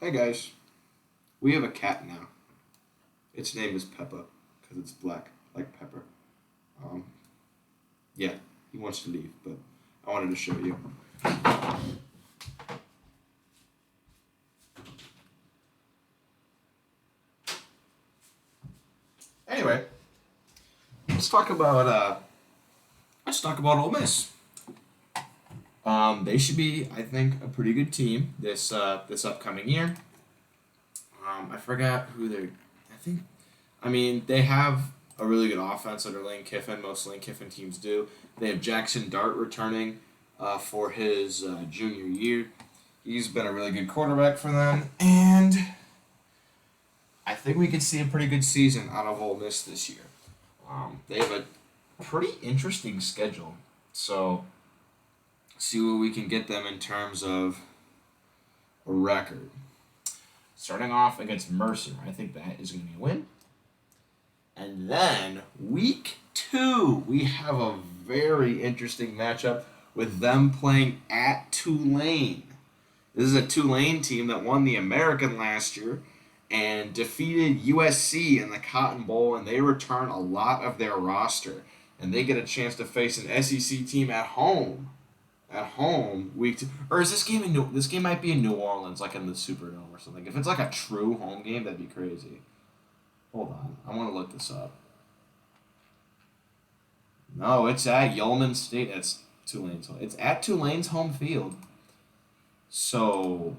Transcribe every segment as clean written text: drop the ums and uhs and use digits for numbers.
Hey guys, we have a cat now. Its name is Peppa because it's black like pepper. Um, yeah, he wants to leave, but I wanted to show you. Anyway, let's talk about Ole Miss. They should be, I think, a pretty good team this upcoming year. I forgot who they're. I think I mean, they have a really good offense under Lane Kiffin. Most Lane Kiffin teams do. They have Jackson Dart returning for his junior year. He's been a really good quarterback for them, and I think we could see a pretty good season out of Ole Miss this year. They have a pretty interesting schedule, so see what we can get them in terms of a record. Starting off against Mercer, I think that is going to be a win. And then week 2, we have a very interesting matchup with them playing at Tulane. This is a Tulane team that won the American last year and defeated USC in the Cotton Bowl, and they return a lot of their roster. And they get a chance to face an SEC team at home. At home, week 2. Or is this game this game might be in New Orleans, like in the Superdome or something. If it's like a true home game, that'd be crazy. Hold on. I want to look this up. No, it's at Yeoman State. It's Tulane's home. It's at Tulane's home field. So,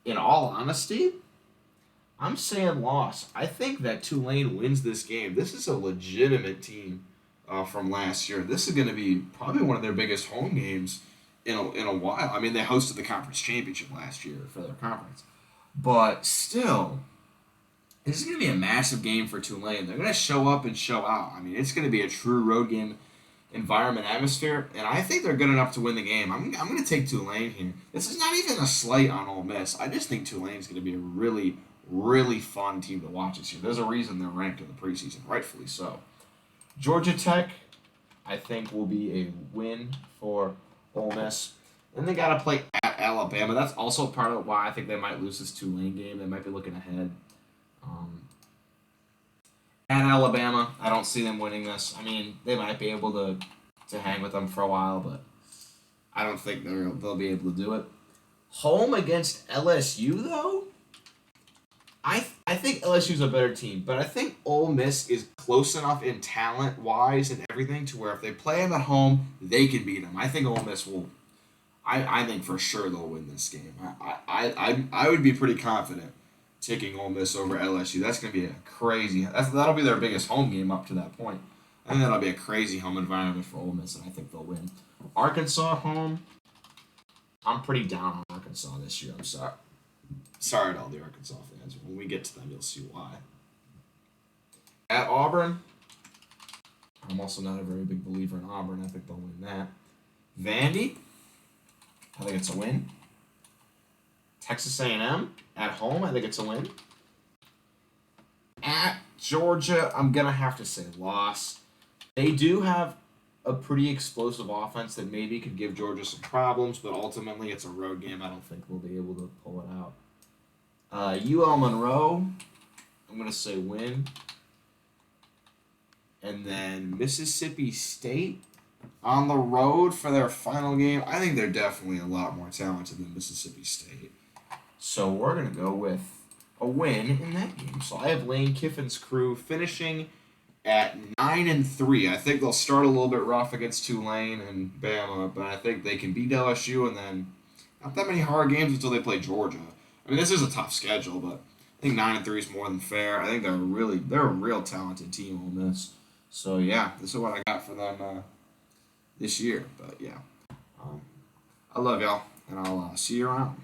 in all honesty, I'm saying loss. I think that Tulane wins this game. This is a legitimate team from last year. This is going to be probably one of their biggest home games in a while. I mean, they hosted the conference championship last year for their conference. But still, this is going to be a massive game for Tulane. They're going to show up and show out. I mean, it's going to be a true road game environment atmosphere, and I think they're good enough to win the game. I'm going to take Tulane here. This is not even a slight on Ole Miss. I just think Tulane's going to be a really, really fun team to watch this year. There's a reason they're ranked in the preseason, rightfully so. Georgia Tech, I think, will be a win for Ole Miss. Then they got to play at Alabama. That's also part of why I think they might lose this Tulane game. They might be looking ahead. At Alabama, I don't see them winning this. I mean, they might be able to hang with them for a while, but I don't think they'll be able to do it. Home against LSU, though, I think LSU's a better team, but I think Ole Miss is close enough in talent-wise and everything to where if they play them at home, they can beat them. I think Ole Miss will. I think for sure they'll win this game. I would be pretty confident taking Ole Miss over LSU. That's going to be a crazy. That'll be their biggest home game up to that point. I think that'll be a crazy home environment for Ole Miss, and I think they'll win. Arkansas home. I'm pretty down on Arkansas this year. I'm sorry. Sorry to all the Arkansas fans. When we get to them, you'll see why. At Auburn, I'm also not a very big believer in Auburn. I think they'll win that. Vandy, I think it's a win. Texas A&M at home, I think it's a win. At Georgia, I'm going to have to say loss. They do have a pretty explosive offense that maybe could give Georgia some problems, but ultimately it's a road game. I don't think we'll be able to pull it out. UL Monroe, I'm going to say win. And then Mississippi State on the road for their final game. I think they're definitely a lot more talented than Mississippi State. So we're going to go with a win in that game. So I have Lane Kiffin's crew finishing at 9-3. I think they'll start a little bit rough against Tulane and Bama, but I think they can beat LSU and then not that many hard games until they play Georgia. I mean, this is a tough schedule, but I think 9-3 is more than fair. I think they're a real talented team on this. So yeah, this is what I got for them this year. But yeah, I love y'all, and I'll see you around.